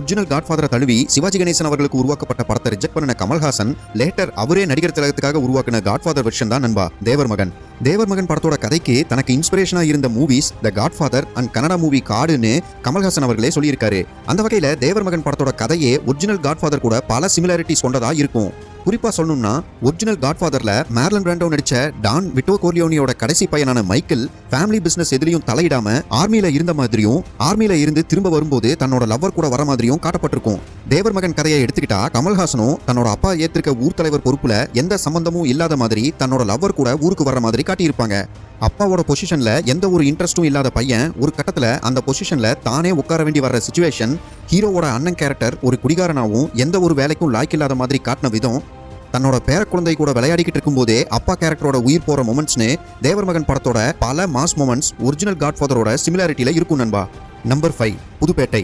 Original காட்ஃபாதரை தழுவி சிவாஜி கணேசன் அவர்களுக்கு உருவாக்கப்பட்ட படத்தை ரிஜெக்ட் பண்ண கமல்ஹாசன் லேட்டர் அவரே நடிகர் திலகத்துக்காக உருவாக்கின காட்ஃபாதர் வெர்ஷன் தான் நண்பா தேவர் மகன். தேவர் மகன் படத்தோட கதைக்கு தனக்கு இன்ஸ்பிரேஷனா இருந்த movies the godfather and Kannada movie காடுன்னு கமல்ஹாசன் அவர்களே சொல்லியிருக்காரு. அந்த வகையில தேவர் மகன் படத்தோட கதையே ஒரிஜினல் காட்ஃபாதர் கூட பல சிமிலாரிட்டிஸ் கொண்டதா இருக்கும். குறிப்பா சொல்லணும்னா ஒரிஜினல் காட்ஃபாதர்ல மார்லன் பிராண்டோ நடிச்ச டான் விட்டோ கோர்லியோனியோட கடைசி பையனான மைக்கேல் ஃபேமிலி பிசினஸ் எதிலையும் தலையிடாம ஆர்மியில இருந்த மாதிரியும் ஆர்மியில இருந்து திரும்ப வரும்போது தன்னோட லவ்வர் கூட வர மாதிரியும் காட்டப்பட்டிருக்கும். தேவர் மகன் கதையை எடுத்துக்கிட்டா கமல்ஹாசனும் தன்னோட அப்பா ஏத்திருக்க ஊர் தலைவர் பொறுப்புல எந்த சம்பந்தமும் இல்லாத மாதிரி தன்னோட லவ்வர் கூட ஊருக்கு வர்ற மாதிரி காட்டியிருப்பாங்க. அப்பாவோட பொசிஷன்ல எந்த ஒரு இன்ட்ரெஸ்டும் இல்லாத பையன் ஒரு கட்டத்துல அந்த பொசிஷன்ல தானே உட்கார வேண்டி வர்ற சிச்சுவேஷன், ஹீரோவோட அண்ணன் கேரக்டர் ஒரு குடிகாரனாவும் எந்த ஒரு வேலைக்கும் லாய்க்கில்லாத மாதிரி காட்டின விதம், தன்னோட பேர குழந்தை கூட விளையாடிக்கிட்டு இருக்கும்போதே அப்பா கேரக்டரோட உயிர் போற மொமெண்ட்ஸ்னு தேவர் மகன் படத்தோட பல மாஸ் மொமெண்ட்ஸ் ஒரிஜினல் காட்ஃபாதரோட சிமிலாரிட்டியில இருக்கும் நண்பா. நம்பர் 5 புதுப்பேட்டை.